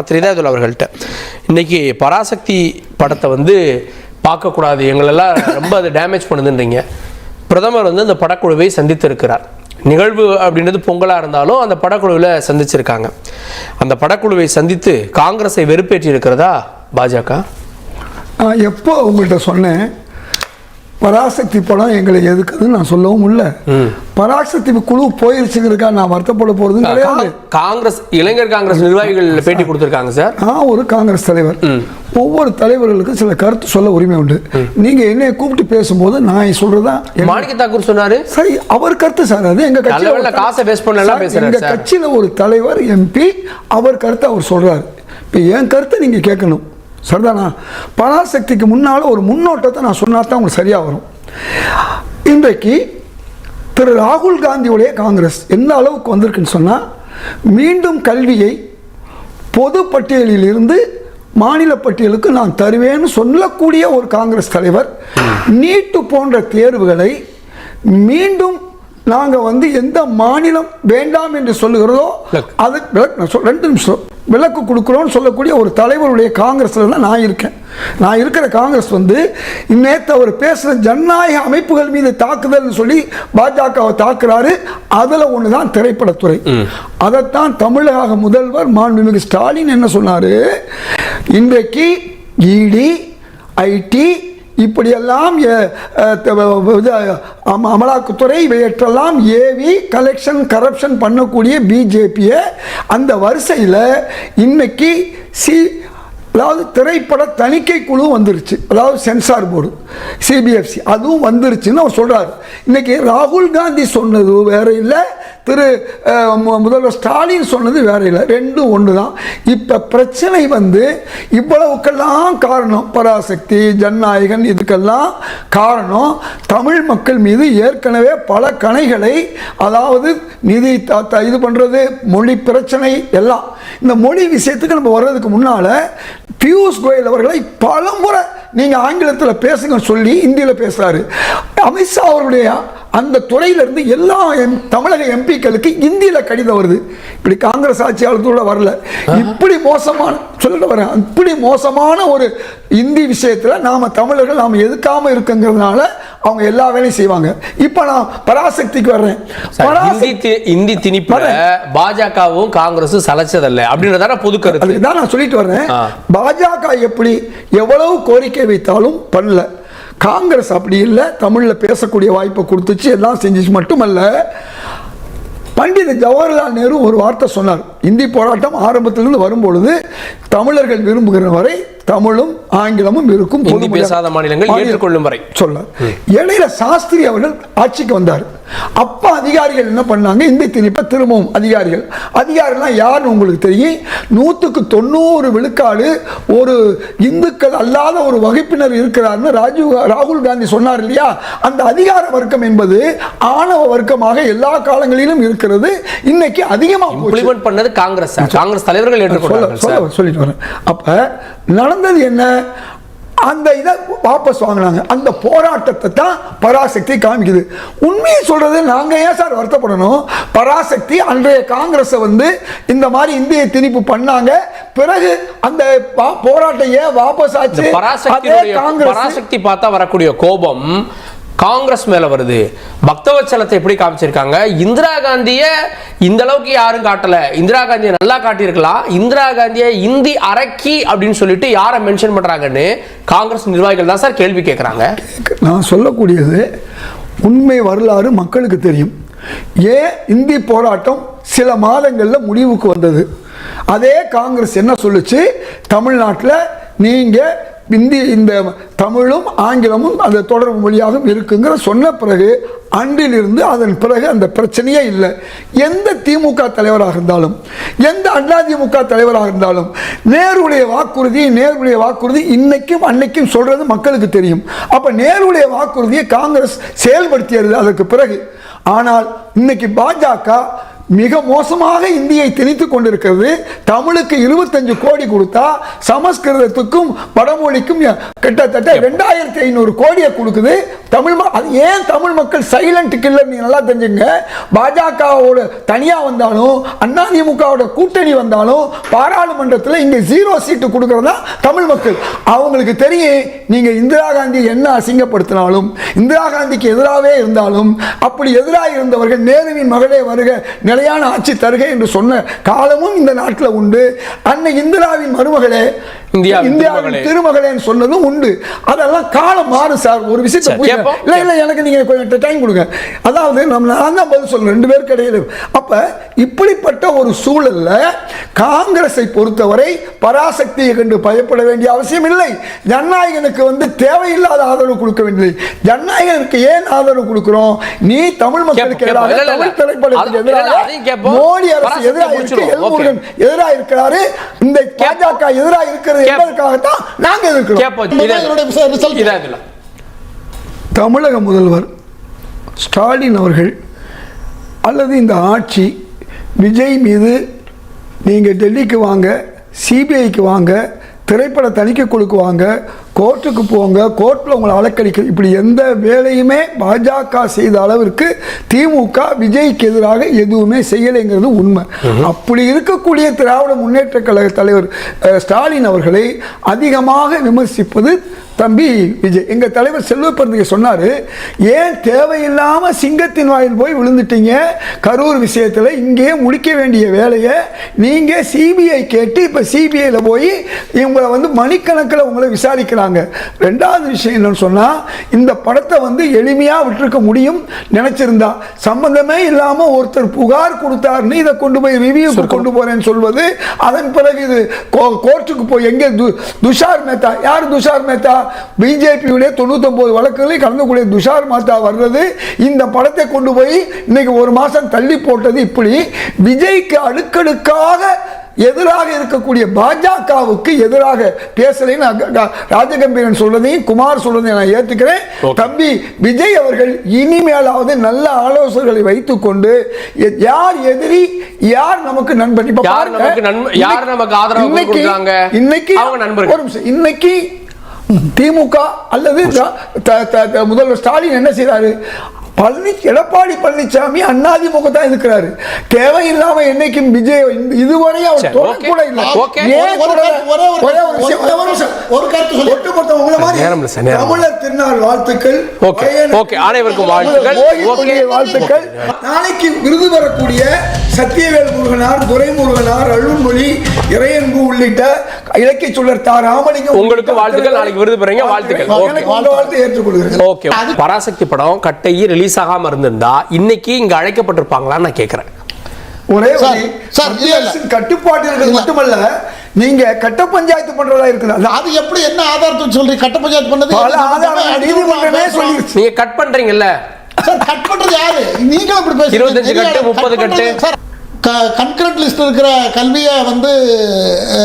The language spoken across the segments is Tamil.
திரிதாதுல் அவர்கள்ட்ட இன்னைக்கு பராசக்தி படத்தை பார்க்கக்கூடாது, எங்களெல்லாம் ரொம்ப அதை டேமேஜ் பண்ணுதுன்றீங்க. பிரதமர் அந்த படக்குழுவை சந்தித்திருக்கிறார். நிகழ்வு அப்படின்றது பொங்கலாக இருந்தாலும் அந்த படக்குழுவில் சந்திச்சிருக்காங்க. அந்த படக்குழுவை சந்தித்து காங்கிரஸை வெறுப்பேற்றி இருக்கிறதா பாஜக? எப்போ உங்கள்கிட்ட சொன்னேன் பராசக்தி படம் எங்களை எதுக்குதுன்னு நான் சொல்லவும் இல்லை. பராசக்தி குழு போயிருச்சுங்கிறதுக்காக நான் வருத்தப்பட போறது கிடையாது. காங்கிரஸ் இளைஞர் காங்கிரஸ் நிர்வாகிகள் பேட்டி கொடுத்திருக்காங்க சார். நான் ஒரு காங்கிரஸ் தலைவர், ஒவ்வொரு தலைவர்களுக்கும் சில கருத்து சொல்ல உரிமை உண்டு. நீங்க என்னை கூப்பிட்டு பேசும்போது நான் சொல்றதா மாணிக்க தாக்கூர் சொன்னாரு. சரி, அவர் கருத்து சார். அது எங்க கட்சியில காசை பேஸ் பண்ணலாம் பேசுறாரு. எங்க கட்சியில ஒரு தலைவர் எம்பி அவர் கருத்தை அவர் சொல்றாரு. இப்ப என் கருத்தை நீங்க கேட்கணும். சரிதானா? பராசக்திக்கு முன்னால் ஒரு முன்னோட்டத்தை நான் சொன்னா தான் உங்களுக்கு சரியாக வரும். இன்றைக்கு திரு ராகுல் காந்தியுடைய காங்கிரஸ் எந்த அளவுக்கு வந்திருக்குன்னு சொன்னால், மீண்டும் கல்வியை பொது பட்டியலில் இருந்து மாநில பட்டியலுக்கு நான் தருவேன்னு சொல்லக்கூடிய ஒரு காங்கிரஸ் தலைவர் நீட்டு போன்ற தேர்வுகளை மீண்டும் நாங்கள் எந்த மாநிலம் வேண்டாம் என்று சொல்லுகிறதோ அது ரெண்டு நிமிஷம் விலக்கு கொடுக்குறோன்னு சொல்லக்கூடிய ஒரு தலைவருடைய காங்கிரஸ்ல தான் நான் இருக்கேன். நான் இருக்கிற காங்கிரஸ் நேற்று அவர் பேசுகிற ஜனநாயக அமைப்புகள் மீது தாக்குதல் சொல்லி பாஜகவை தாக்குறாரு. அதில் ஒன்று தான் திரைப்படத்துறை. அதைத்தான் தமிழக முதல்வர் மாண்புமிகு ஸ்டாலின் என்ன சொன்னார், இன்றைக்கு இடி ஐடி இப்படியெல்லாம் அமலாக்கத்துறை இவையற்றெல்லாம் ஏவி கலெக்ஷன் கரப்ஷன் பண்ணக்கூடிய பிஜேபியை அந்த வரிசையில் இன்னைக்கு அதாவது திரைப்பட தணிக்கை குழு வந்துருச்சு, அதாவது சென்சார் போர்டு சிபிஎஃப்சி அதுவும் வந்துருச்சுன்னு அவர் சொல்றாரு. இன்னைக்கு ராகுல் காந்தி சொன்னது வேற இல்லை, திரு முதல்வர் ஸ்டாலின் சொன்னது வேற இல்லை, ரெண்டும் ஒன்று தான். இப்போ பிரச்சனை இவ்வளவுக்கெல்லாம் காரணம் பராசக்தி ஜனநாயகன், இதுக்கெல்லாம் காரணம் தமிழ் மக்கள் மீது ஏற்கனவே பல கணைகளை, அதாவது நிதி இது பண்ணுறது, மொழி பிரச்சனை எல்லாம். இந்த மொழி விஷயத்துக்கு நம்ம வர்றதுக்கு முன்னால் பியூஷ் கோயல் அவர்களை பலமுறை நீங்கள் ஆங்கிலத்தில் பேசுங்க சொல்லி இந்தியில் பேசுகிறாரு. அமித்ஷா அவருடைய அந்த துறையிலிருந்து எல்லா தமிழக எம்பிக்களுக்கு இந்தியில் கடிதம் வருது. இப்படி காங்கிரஸ் ஆட்சியாளர்களோட வரல, இப்படி மோசமான சொல்லிட்டு வரேன், இப்படி மோசமான ஒரு இந்தி விஷயத்தில் நாம் தமிழர்கள் நாம் எதுக்காம இருக்குங்கிறதுனால அவங்க எல்லா வேலையும் செய்வாங்க. இப்போ நான் பராசக்திக்கு வர்றேன். இந்தி திணிப்புல பாஜகவும் காங்கிரஸும் சலைச்சதில்லை அப்படின்றத பொது கருத்து. அதுதான் நான் சொல்லிட்டு வர்றேன். பாஜக எப்படி எவ்வளவு கோரிக்கை வைத்தாலும் பண்ணல, காங்கிரஸ் அப்படி இல்லை. தமிழில் பேசக்கூடிய வாய்ப்பை கொடுத்துச்சு, எல்லாம் செஞ்சிச்சு. மட்டுமல்ல, பண்டித ஜவஹர்லால் நேரு ஒரு வார்த்தை சொன்னார். இந்தி போராட்டம் ஆரம்பத்திலிருந்து வரும்பொழுது தமிழர்கள் விரும்புகிற வரை தமிழும் ஆங்கிலமும் இருக்கும், பேசாத மாநிலங்கள் ஏற்றுக்கொள்ளும் வரை சொன்னார். இடையில சாஸ்திரி அவர்கள் ஆட்சிக்கு வந்தார். அப்ப அதிகாரிகள் என்ன பண்ணாங்க, இந்தி திணிப்ப திரும்பவும் அதிகாரிகள் யாருன்னு உங்களுக்கு தெரியும். 100% விழுக்காடு ஒரு இந்துக்கள் அல்லாத ஒரு வகுப்பினர் இருக்கிறார்னு ராகுல் காந்தி சொன்னார் இல்லையா? அந்த அதிகார வர்க்கம் என்பது ஆணவ வர்க்கமாக எல்லா காலங்களிலும் இருக்கிறது. இன்னைக்கு அதிகமாக இம்ப்ளிமெண்ட் பண்ணது காங்கிரஸ் தலைவர்கள் ஏற்றுக்கொண்டாங்க சொல்லிட்டு வரேன். அப்ப நடந்தது என்ன, அந்த இதை வாபஸ் வாங்கினாங்க. அந்த போராட்டத்தை தான் பராசக்தி காமிக்குது. உண்மையை சொல்றது, நாங்க ஏன் சார் வருத்தப்படணும்? பராசக்தி அன்றைய காங்கிரஸ் இந்த மாதிரி இந்திய திணிப்பு பண்ணாங்க, பிறகு அந்த போராட்டம் ஏன் வாபஸ் ஆச்சு? பராசக்தி பார்த்தா வரக்கூடிய கோபம் காங்கிரஸ் மேல வருது. பக்தவச்சலத்தை எப்படி காமிச்சிருக்காங்க? இந்திரா காந்திய இந்த அளவுக்கு யாரும் காட்டல, இந்திரா காந்தியை நல்லா காட்டியிருக்கலாம். இந்திரா காந்தியை இந்தி அரக்கி அப்படின்னு சொல்லிட்டு யாரை மென்ஷன் பண்றாங்கன்னு காங்கிரஸ் நிர்வாகிகள் தான் சார் கேள்வி கேட்கிறாங்க. நான் சொல்லக்கூடியது உண்மை வரலாறு மக்களுக்கு தெரியும். ஏன் இந்தி போராட்டம் சில மாதங்கள்ல முடிவுக்கு வந்தது? அதே காங்கிரஸ் என்ன சொல்லுச்சு, தமிழ்நாட்டில் நீங்க இந்த தமிழும் ஆங்கிலமும் அந்த தொடர்பு மொழியாக இருக்குங்கிற சொன்ன பிறகு அன்றிலிருந்து அதன் பிறகு அந்த பிரச்சனையே இல்லை. எந்த திமுக தலைவராக இருந்தாலும், எந்த அதிமுக தலைவராக இருந்தாலும், நேருடைய வாக்குறுதி இன்னைக்கும் அன்னைக்கும் சொல்றது மக்களுக்கு தெரியும். அப்ப நேருடைய வாக்குறுதியை காங்கிரஸ் செயல்படுத்தியது அதற்கு பிறகு. ஆனால் இன்னைக்கு பாஜக மிக மோசமாக இந்தியை திணித்து கொண்டிருக்கிறது. தமிழுக்கு 25 கோடி கொடுத்தா சமஸ்கிருதத்துக்கும் வடமொழிக்கும் கிட்டத்தட்ட 2500 கோடியை கொடுக்குது. ஏன் தமிழ் மக்கள் சைலண்ட் கில்லர்? நீங்க நல்லா தெரிஞ்சுங்க. பாஜகவோட தனியா வந்தாலும் அதிமுகவோட கூட்டணி வந்தாலும் பாராளுமன்றத்தில் இங்க 0 சீட்டு கொடுக்கறதா தமிழ் மக்கள். அவங்களுக்கு தெரியும், நீங்க இந்திரா காந்தி என்ன அசிங்கப்படுத்தினாலும், இந்திரா காந்திக்கு எதிராகவே இருந்தாலும், அப்படி எதிராக இருந்தவர்கள் நேருவின் மகளே வருக, நிலையான ஆட்சி தருக என்று சொன்ன காலமும் இந்த நாட்டில் உண்டு. அன்னை இந்திராவின் மருமகளே, இந்தியாவின் திருமகளேன்னு சொன்னதும் உண்டு. அதெல்லாம் காலம் மாறும் சார். ஒரு விஷயத்தை இல்ல எனக்கு நீங்க கொஞ்சம் டைம் கொடுங்க. அதாவது நான் தான் பதில் சொல்றேன் 2 பேருக்கு இடையில. அப்ப இப்படிப்பட்ட ஒரு சூழல்ல காங்கிரஸை பொறுத்தவரை பராசக்தியை கண்டு பயப்பட வேண்டிய அவசியம் இல்லை. ஜனநாயகனுக்கு தேவையில்லாத ஆதரவு கொடுக்க வேண்டியது. ஜனநாயகனுக்கு ஏன் ஆதரவு கொடுக்கிறோம்? நீ தமிழ் மக்களுக்கு எதிராக, தமிழ் திரைப்படத்துக்கு எதிராக, மோடி அரசு எதிராக இருக்கு, எல்முருகன் எதிராக இருக்கிறாரு, இந்த பாஜக எதிராக இருக்கிறது என்பதற்காகத்தான் நாங்க இருக்கிறோம். தமிழக முதல்வர் ஸ்டாலின் அவர்கள் அல்லது இந்த ஆட்சி விஜய் மீது நீங்கள் டெல்லிக்கு வாங்க, சிபிஐக்கு வாங்க, திரைப்பட தணிக்கை குழுக்கு வாங்க, கோர்ட்டுக்கு போங்க, கோர்ட்டில் உங்களை அலக்கழிக்க, இப்படி எந்த வேலையுமே பாஜக செய்த அளவிற்கு திமுக விஜய்க்கு எதிராக எதுவுமே செய்யலைங்கிறது உண்மை. அப்படி இருக்கக்கூடிய திராவிட முன்னேற்ற கழக தலைவர் ஸ்டாலின் அவர்களை அதிகமாக விமர்சிப்பது தம்பி விஜய். எங்க தலைவர் செல்வப்பிரதிகை சொன்னாரு, ஏன் தேவையில்லாம சிங்கத்தின் வாயில் போய் விழுந்துட்டீங்க கரூர் விஷயத்துல, இங்கே முடிக்க வேண்டிய வேலையை நீங்க சிபிஐ கேட்டு இப்ப சிபிஐல போய் இவங்களை மணிக்கணக்கில் உங்களை விசாரிக்கிறாங்க. ரெண்டாவது விஷயம் என்னன்னு சொன்னா, இந்த படத்தை எளிமையா விட்டுருக்க முடியும் நினைச்சிருந்தா, சம்பந்தமே இல்லாம ஒருத்தர் புகார் கொடுத்தாருன்னு இதை கொண்டு போய் ரிவ்யூ கொண்டு போறேன்னு சொல்வது, அதன் பிறகு இது கோர்ட்டுக்கு போய் எங்க துஷார் மேத்தா, யார் துஷார் மேத்தா? பிஜேபியுடைய 99 வழக்குகளில் கலந்துக்கூடிய துஷார் மேத்தா வர்றது, இந்த படத்தை கொண்டு போய் இன்னைக்கு 1 மாசம் தள்ளி போட்டது. இப்படி விஜய்க்கு அடுக்கடுக்காக எதிராக இருக்கக்கூடிய பாஜகவுக்கு எதிராக பேசலைன்னு ராஜகம்பீரன் சொல்றதையும் குமார் சொல்றதையும் நான் ஏற்றுக்கிறேன். தம்பி விஜய் அவர்கள் இனிமேலாவது நல்ல ஆலோசனைகளை வைத்துக் கொண்டு யார் எதிரி யார் நமக்கு நண்பன், இன்னைக்கு திமுக அல்லது முதல்வர் ஸ்டாலின் என்ன செய்யறாரு? எடப்பாடி பழனிசாமி அதிமுக தான் இருக்கிறாரு. தேவையில்லாம என்னைக்கும் விஜய் இதுவரை அவர் கூட இல்லை. தமிழர் திருநாள் வாழ்த்துக்கள், வாழ்த்துக்கள். நாளைக்கு விருது பெறக்கூடிய சத்தியவேல் முருகனார், துரைமுருகனார், அருள்மொழி, இறையன்பு உள்ளிட்ட இலக்கிய சொல்லர் தா ராமலிங்கம் உங்களுக்கு வாழ்த்துக்கள். நாளைக்கு விருது பெறீங்க, வாழ்த்துக்கள். வாழ்த்து ஏற்றுக்கொள்கிறேன். ஓகே, பராசக்தி படம் கட்டையை ரிலீஸ் ஆகாம இருந்திருந்தா இன்னைக்கு இங்க அழைக்கப்பட்டிருப்பாங்களான்னு நான் கேட்கிறேன். ஒரே கட்டுப்பாட்டு மட்டுமல்ல, நீங்க கட்ட பஞ்சாயத்து பண்றதா இருக்குது. அது எப்படி, என்ன ஆதாரத்தை சொல்றீங்க? கட்ட பஞ்சாயத்து பண்ணது நீதிமன்றமே சொல்லிருச்சு. நீங்க கட் பண்றீங்கல்ல சார், கட் பண்றது யாரு? நீங்க அப்படி பேசுறீங்க. 25 கட்டு 30 கட்டு கன்கரண்ட் லிஸ்ட் இருக்கிற கல்வியை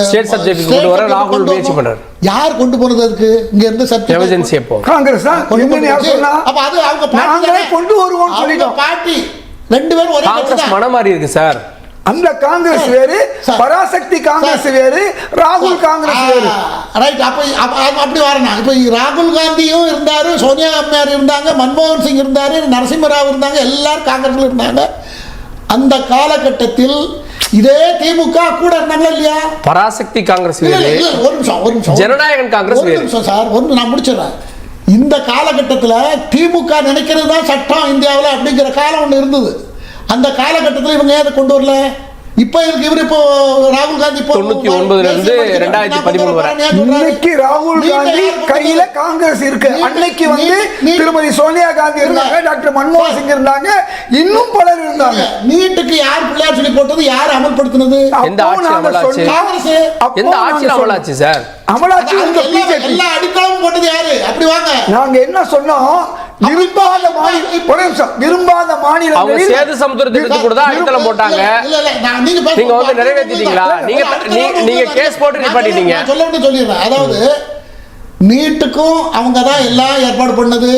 ஸ்டேட் சப்ஜெக்ட் கொண்டு வர ராகுல் முயற்சி பண்றாரு. யார் கொண்டு போறது? அதுக்கு இங்க இருந்து சப்ஜெக்ட் எமர்ஜென்சி எப்போ காங்கிரஸ் தான் அப்ப அது அவங்க நாங்களே கொண்டு வருவோம் சொல்லிட்டோம். பார்ட்டி 2 பேரும் ஒரே காங்கிரஸ் மனம் மாறி இருக்கு சார். அந்த காங்கிரஸ் வேறு, பராசக்தி காங்கிரஸ் வேறு, ராகுல் காங்கிரஸ் வேறு. ரைட். அப்படி வரணும். இப்போ ராகுல் காந்தியும் இருந்தாரு, சோனியா அம்மையார் இருந்தாங்க, மன்மோகன் சிங் இருந்தாரு, நரசிம்மராவ் இருந்தாங்க, எல்லாரும் காங்கிரஸ்ல இருந்தாங்க. அந்த காலகட்டத்தில் இதே திமுக கூட இருந்தாங்களா இல்லையா? பராசக்தி காங்கிரஸ் வேறு, ஒரு நிமிஷம் ஜனநாயகன் காங்கிரஸ் வேறு. சார் நான் முடிச்சிடறேன். இந்த காலகட்டத்தில் திமுக நினைக்கிறது தான் சட்டம் இந்தியாவில் அப்படிங்கிற காலம் ஒன்று இருந்தது. அந்த காலகட்டத்தில் இவங்க ஏன் கொண்டு வரல? இப்ப இருக்கு இவர், இப்போ ராகுல் காந்தி 99 இருந்து 2013 வரை இன்னைக்கு ராகுல் காந்தி கையில காங்கிரஸ் இருக்கு. அன்னைக்கு திருமதி சோனியா காந்தி இருந்தாங்க, டாக்டர் மன்மோகன் சிங் இருந்தாங்க, இன்னும் பலர் இருந்தாங்க. நீட்டுக்கு யார் பிள்ளையார் சொல்லி போட்டது? யார் அமல்படுத்தினது? எந்த ஆட்சி அமலாச்சு? காங்கிரஸ். எந்த ஆட்சி அமலாச்சு சார்? அமலாச்சு உங்க பிஜேபி. எல்லா அடித்தளமும் போட்டது யாரு? அப்படி வாங்க. நாங்க என்ன சொன்னோம்? விரும்பாத மாநிலங்களில் சேது சமுத்திர திட்டத்துக்கு கூட தான் அடித்தளம் போட்டாங்க. நீங்க நிறைவேற்றிட்டீங்களா? நீங்க கேஸ் போட்டு நிப்பாட்டிட்டீங்க. சொல்லிடுறேன். அதாவது நீட்டுக்கும் அவங்க தான் எல்லாம் ஏற்பாடு பண்ணது.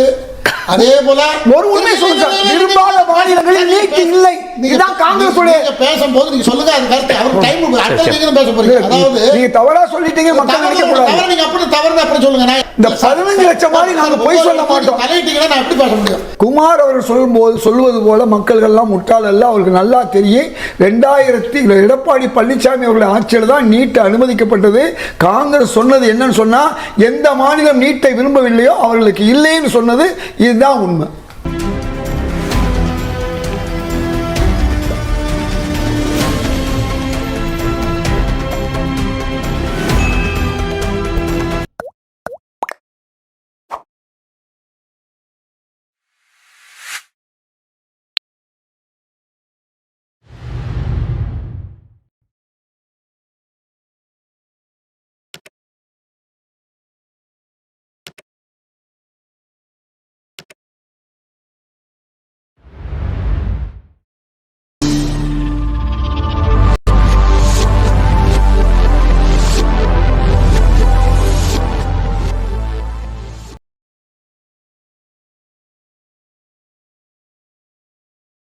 அதே போல ஒரு உண்மை சொல்லுங்க, விரும்பாத மாநிலங்களில் நீட் இல்லை. இதுதான் காங்கிரஸ் பேசும்போது நீங்க சொல்லுங்க அது கருத்து. அவர் டைம் பேச போறீங்க. அதாவது நீங்க தவறா சொல்லிட்டீங்க, மக்கள் நினைக்க கூடாது. நீங்க அப்படி தவறு அப்படி சொல்லுங்க. இந்த 15 லட்சம் மாதிரி நாங்க போய் சொல்ல மாட்டோம். தலையிட்டீங்கன்னா நான் எப்படி பேச முடியும்? குமார் அவர் சொல்வது போல மக்கள் எல்லாம் முட்டாள் அல்ல, அவருக்கு நல்லா தெரியும். 2000 எடப்பாடி பழனிசாமி அவருடைய ஆட்சியில் தான் நீட் அனுமதிக்கப்பட்டது. காங்கிரஸ் சொன்னது என்னன்னு சொன்னா, எந்த மாநிலம் நீட்டை விரும்பவில்லையோ அவர்களுக்கு இல்லைன்னு சொன்னது. இதுதான் உண்மை.